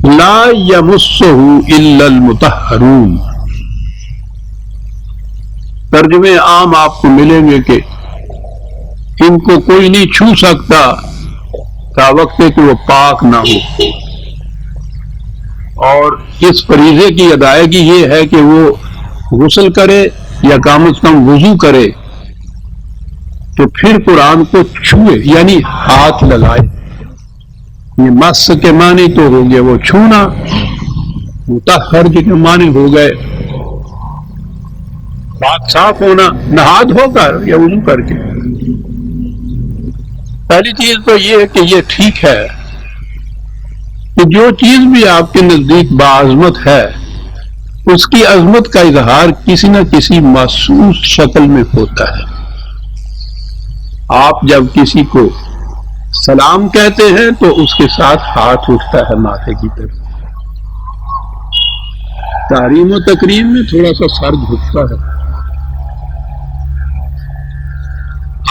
لا یمسہ الا المطہرون. ترجمے عام آپ کو ملیں گے کہ ان کو کوئی نہیں چھو سکتا تا وقت کہ وہ پاک نہ ہو. اور اس فریضے کی ادائیگی یہ ہے کہ وہ غسل کرے یا کم از کم وضو کرے تو پھر قرآن کو چھوئے یعنی ہاتھ لگائے. یہ مس کے معنی تو ہو گئے وہ چھونا، مطہر کے معنی ہو گئے پاک صاف ہونا، نہا دھو کر یا وضو کر کے. پہلی چیز تو یہ ہے کہ یہ ٹھیک ہے کہ جو چیز بھی آپ کے نزدیک باعظمت ہے اس کی عظمت کا اظہار کسی نہ کسی محسوس شکل میں ہوتا ہے. آپ جب کسی کو سلام کہتے ہیں تو اس کے ساتھ ہاتھ اٹھتا ہے ماتھے کی طرف. تحریم و تکریم میں تھوڑا سا سر جھکتا ہے.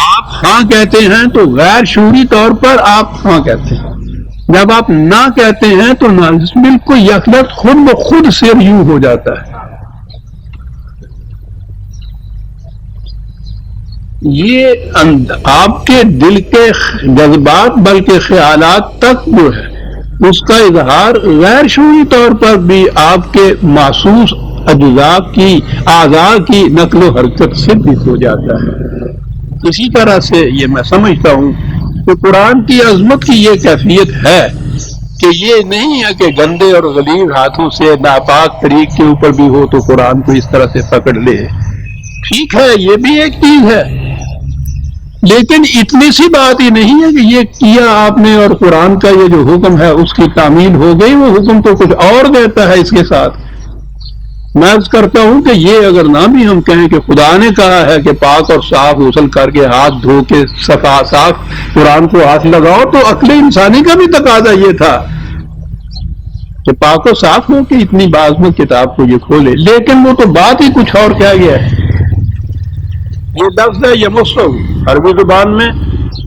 آپ ہاں کہتے ہیں تو غیر شعوری طور پر آپ ہاں کہتے ہیں. جب آپ نہ کہتے ہیں تو بالکل یک لفظ خود بخود سر یوں ہو جاتا ہے. یہ آپ کے دل کے جذبات بلکہ خیالات تک جو ہے اس کا اظہار غیر شعوری طور پر بھی آپ کے محسوس اجزاء کی اعضاء کی نقل و حرکت سے بھی ہو جاتا ہے. اسی طرح سے یہ میں سمجھتا ہوں کہ قرآن کی عظمت کی یہ کیفیت ہے کہ یہ نہیں ہے کہ گندے اور غلیظ ہاتھوں سے ناپاک طریق کے اوپر بھی ہو تو قرآن کو اس طرح سے پکڑ لے. ٹھیک ہے یہ بھی ایک چیز ہے لیکن اتنی سی بات ہی نہیں ہے کہ یہ کیا آپ نے اور قرآن کا یہ جو حکم ہے اس کی تعمیل ہو گئی. وہ حکم تو کچھ اور دیتا ہے اس کے ساتھ. میں عرض کرتا ہوں کہ یہ اگر نہ بھی ہم کہیں کہ خدا نے کہا ہے کہ پاک اور صاف غسل کر کے ہاتھ دھو کے صاف قرآن کو ہاتھ لگاؤ تو عقل انسانی کا بھی تقاضا یہ تھا کہ پاک و صاف ہو کے اتنی باعظمت کتاب کو یہ کھولے. لیکن وہ تو بات ہی کچھ اور کیا گیا ہے. یہ لفظ ہے یمسہ عربی زبان میں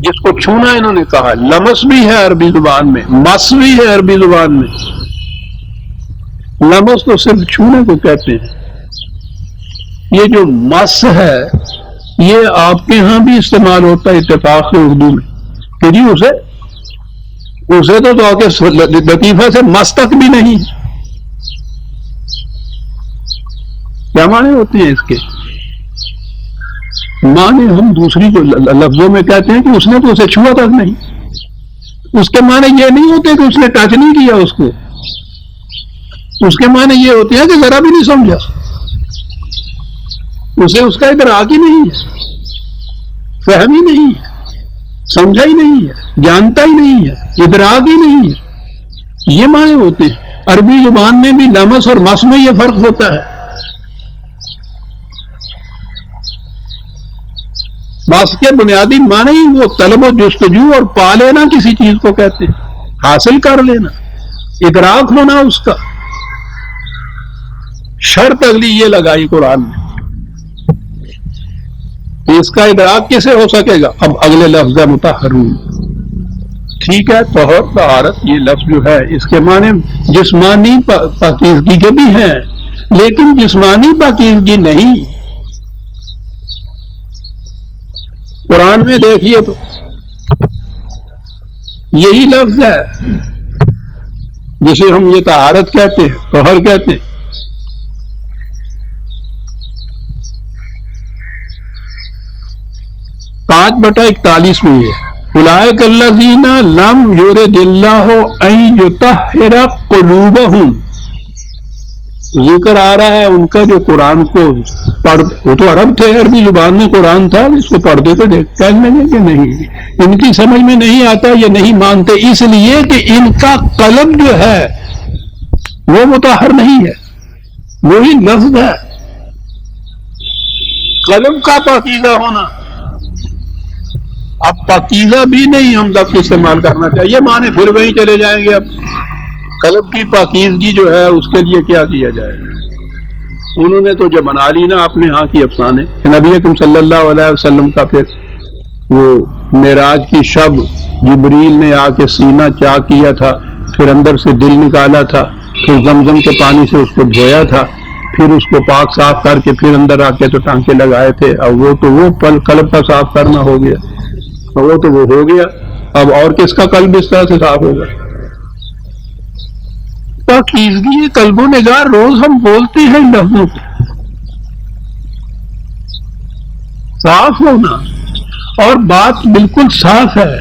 جس کو چھونا انہوں نے کہا. لمس بھی ہے عربی زبان میں، مس بھی ہے عربی زبان میں. لمس تو صرف چھونے کو کہتے ہیں. یہ جو مس ہے یہ آپ کے ہاں بھی استعمال ہوتا ہے اتفاق سے اردو میں کہ جی اسے تو لطیفہ سے مس تک بھی نہیں. کیا معنی ہوتے ہیں اس کے؟ معنی ہم دوسری کو لفظوں میں کہتے ہیں کہ اس نے تو اسے چھوا تک نہیں. اس کے معنی یہ نہیں ہوتے کہ اس نے ٹچ نہیں کیا اس کو. اس کے معنی یہ ہوتے ہیں کہ ذرا بھی نہیں سمجھا، اسے اس کا ادراک ہی نہیں ہے، فہم ہی نہیں ہے، سمجھا ہی نہیں ہے، جانتا ہی نہیں ہے، ادراک ہی نہیں ہے. یہ معنی ہوتے ہیں. عربی زبان میں بھی لمس اور مس میں یہ فرق ہوتا ہے. مس کے بنیادی معنی ہی وہ طلب و جستجو اور پا لینا کسی چیز کو کہتے ہیں، حاصل کر لینا، ادراک ہونا اس کا. شرط اگلی یہ لگائی قرآن نے، اس کا ادراک کیسے ہو سکے گا؟ اب اگلے لفظ ہے مطہرون. ٹھیک ہے طہور طہارت یہ لفظ جو ہے اس کے معنی جسمانی پاکیزگی کے بھی ہیں لیکن جسمانی پاکیزگی نہیں. قرآن میں دیکھیے تو یہی لفظ ہے جسے ہم یہ طہارت کہتے ہیں، طہر کہتے ہیں. 5/41 میں یہ اولئک الذین لم یرد اللہ ان یطہر قلوبہم. ذکر آ رہا ہے ان کا جو قرآن کو وہ تو عرب تھے، عربی زبان میں قرآن تھا، اس کو پڑھتے تو کہنے لگے کہ نہیں ان کی سمجھ میں نہیں آتا، یہ نہیں مانتے اس لیے کہ ان کا قلب جو ہے وہ مطہر نہیں ہے. وہی لفظ ہے قلب کا پاکیزہ ہونا. اب پاکیزہ بھی نہیں ہم لفظ استعمال کرنا چاہیے، معنی پھر وہیں چلے جائیں گے. اب قلب کی پاکیزگی جو ہے اس کے لیے کیا کیا جائے؟ انہوں نے تو جو بنا لی نا اپنے ہاں کی افسانے. نبی اکرم صلی اللہ علیہ وسلم کا پھر وہ معراج کی شب جبریل نے آ کے سینہ چاک کیا تھا پھر اندر سے دل نکالا تھا، پھر زمزم کے پانی سے اس کو دھویا تھا، پھر اس کو پاک صاف کر کے پھر اندر آ کے تو ٹانکے لگائے تھے. اب وہ تو وہ قلب کا صاف کرنا ہو گیا، وہ تو وہ ہو گیا. اب اور کس کا قلب اس طرح سے صاف ہوگا؟ پاکیزگی قلب و نگاہ روز ہم بولتے ہیں لفظوں کو، صاف ہونا، اور بات بالکل صاف ہے.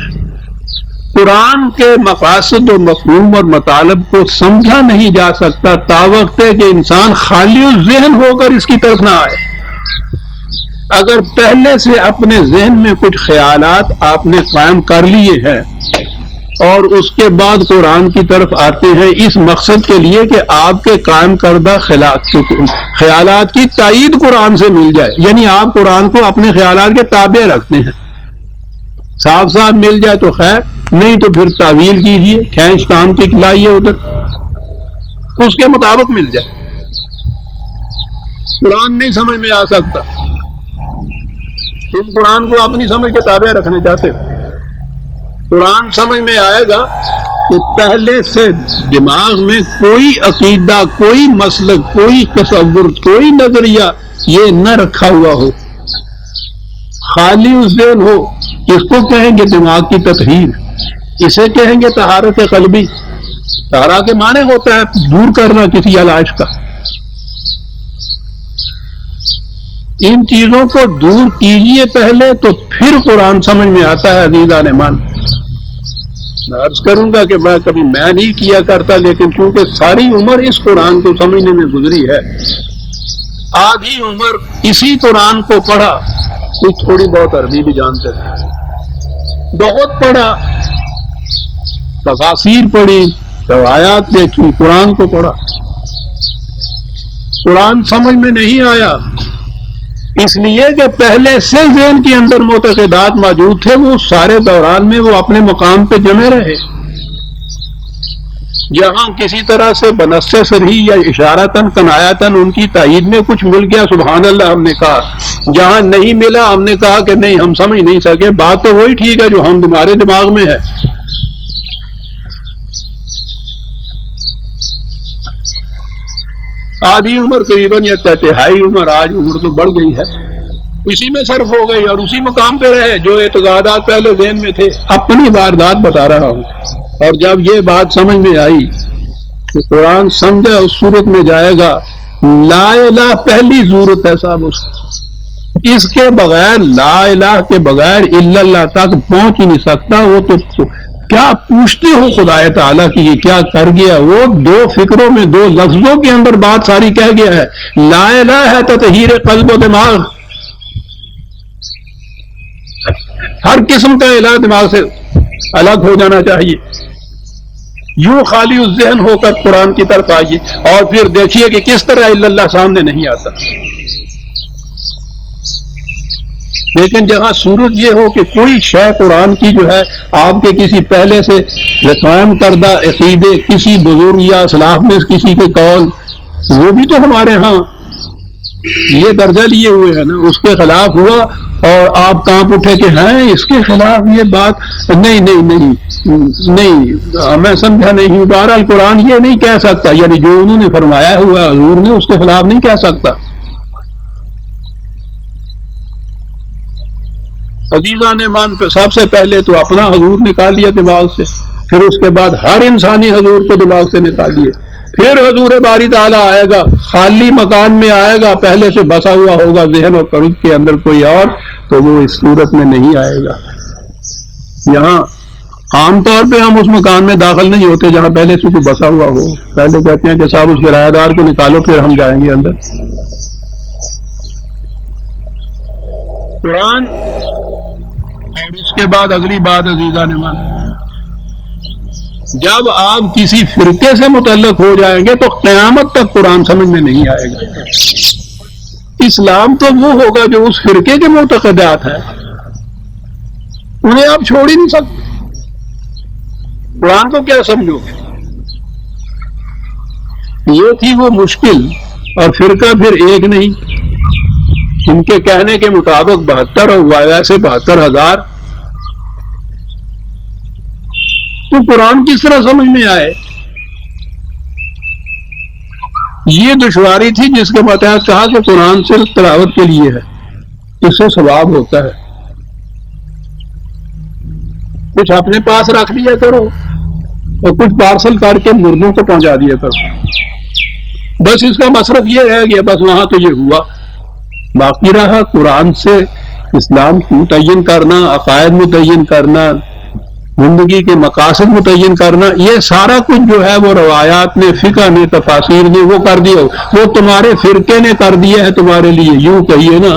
قرآن کے مقاصد و مفہوم اور مطالب کو سمجھا نہیں جا سکتا تا وقت ہے کہ انسان خالی ذہن ہو کر اس کی طرف نہ آئے. اگر پہلے سے اپنے ذہن میں کچھ خیالات آپ نے قائم کر لیے ہیں اور اس کے بعد قرآن کی طرف آتے ہیں اس مقصد کے لیے کہ آپ کے قائم کردہ خیالات کی تائید قرآن سے مل جائے، یعنی آپ قرآن کو اپنے خیالات کے تابع رکھتے ہیں، صاف صاف مل جائے تو خیر، نہیں تو پھر تعویل کیجئے، کھینچ کام کی لائیے ادھر، اس کے مطابق مل جائے. قرآن نہیں سمجھ میں آ سکتا. تم قرآن کو اپنی سمجھ کے تابع رکھنے چاہتے ہو. قرآن سمجھ میں آئے گا کہ پہلے سے دماغ میں کوئی عقیدہ، کوئی مسلک، کوئی تصور، کوئی نظریہ یہ نہ رکھا ہوا ہو، خالی اس ذہن ہو. اس کو کہیں گے دماغ کی تطہیر، اسے کہیں گے طہارت قلبی. طہارا کے معنی ہوتا ہے دور کرنا کسی علاج کا. ان چیزوں کو دور کیجئے پہلے تو پھر قرآن سمجھ میں آتا ہے. عزیزان ایمان، عرض کروں گا کہ میں کبھی نہیں کیا کرتا، لیکن چونکہ ساری عمر اس قرآن کو سمجھنے میں گزری ہے، آدھی عمر اسی قرآن کو پڑھا. کچھ تھوڑی بہت عربی بھی جانتے تھے، بہت پڑھا، تفاسیر پڑھی، روایات دیکھی، قرآن کو پڑھا. قرآن سمجھ میں نہیں آیا اس لیے کہ پہلے سے ذہن کے اندر معتقدات موجود تھے، وہ سارے دوران میں وہ اپنے مقام پہ جمے رہے. جہاں کسی طرح سے بنص صریح یا اشارتاً کنایتاً ان کی تائید میں کچھ مل گیا، سبحان اللہ ہم نے کہا. جہاں نہیں ملا ہم نے کہا کہ نہیں، ہم سمجھ نہیں سکے. بات تو وہی ٹھیک ہے جو ہمارے دماغ میں ہے. آدھی عمر قریباً یا تہائی عمر، آج عمر تو بڑھ گئی ہے، اسی میں صرف ہو گئی اور اسی مقام پہ رہے جو اعتقادات پہلے ذہن میں تھے. اپنی واردات بتا رہا ہوں. اور جب یہ بات سمجھ میں آئی کہ قرآن سمجھا اس صورت میں جائے گا. لا الہ پہلی ضرورت ہے صاحب اس کے بغیر، لا الہ کے بغیر الا اللہ تک پہنچ ہی نہیں سکتا. وہ تو کیا پوچھتے ہو خدا تعالیٰ کی یہ کیا کر گیا؟ وہ دو فکروں میں، دو لفظوں کے اندر بات ساری کہہ گیا ہے. لا الہ ہے تطہیر قلب و دماغ. ہر قسم کا الہ دماغ سے الگ ہو جانا چاہیے. یوں خالی اس ذہن ہو کر قرآن کی طرف آئیے اور پھر دیکھیے کہ کس طرح الا اللہ سامنے نہیں آتا. لیکن جہاں صورت یہ ہو کہ کوئی شے قرآن کی جو ہے آپ کے کسی پہلے سے قائم کردہ عقیدے، کسی بزرگ یا اسلاف میں کسی کے قول، وہ بھی تو ہمارے ہاں یہ درجہ لیے ہوئے ہیں نا، اس کے خلاف ہوا اور آپ کانپ اٹھے کہ ہیں اس کے خلاف یہ بات نہیں نہیں نہیں نہیں، میں سمجھا نہیں ہوں. بہرحال قرآن یہ نہیں کہہ سکتا، یعنی جو انہوں نے فرمایا ہوا حضور نے اس کے خلاف نہیں کہہ سکتا. عزیزان ایمان پہ سب سے پہلے تو اپنا حضور نکال لیا دماغ سے، پھر اس کے بعد ہر انسانی حضور کو دماغ سے نکال لیے. پھر حضور باری تعالیٰ آئے گا، خالی مکان میں آئے گا، پہلے سے بسا ہوا ہوگا ذہن اور قلب کے اندر کوئی اور، تو وہ اس صورت میں نہیں آئے گا. یہاں عام طور پہ ہم اس مکان میں داخل نہیں ہوتے جہاں پہلے سے کوئی بسا ہوا ہو. پہلے کہتے ہیں کہ صاحب اس کرایہ دار کو نکالو پھر ہم جائیں گے اندر. قرآن اور اس کے بعد اگلی بات عزیزان ایمان، جب آپ کسی فرقے سے متعلق ہو جائیں گے تو قیامت تک قرآن سمجھ میں نہیں آئے گا. اسلام تو وہ ہوگا جو اس فرقے کے معتقدات ہیں، انہیں آپ چھوڑ ہی نہیں سکتے. قرآن کو کیا سمجھو گے؟ یہ تھی وہ مشکل. اور فرقہ پھر ایک نہیں، ان کے کہنے کے مطابق 72 اور ویسے 72,000. تو قرآن کس طرح سمجھ میں آئے؟ یہ دشواری تھی جس کے متحد کہا کہ قرآن صرف تلاوت کے لیے ہے، اس سے ثواب ہوتا ہے، کچھ اپنے پاس رکھ لیا کرو اور کچھ پارسل کر کے مردوں کو پہنچا دیا کرو، بس اس کا مصرف یہ رہ گیا، بس وہاں تو یہ ہوا، باقی رہا قرآن سے اسلام کو متعین کرنا، عقائد متعین کرنا، زندگی کے مقاصد متعین کرنا، یہ سارا کچھ جو ہے وہ روایات نے، فقہ نے، تفاسیر نے وہ کر دیا، وہ تمہارے فرقے نے کر دیا ہے تمہارے لیے، یوں کہیے نا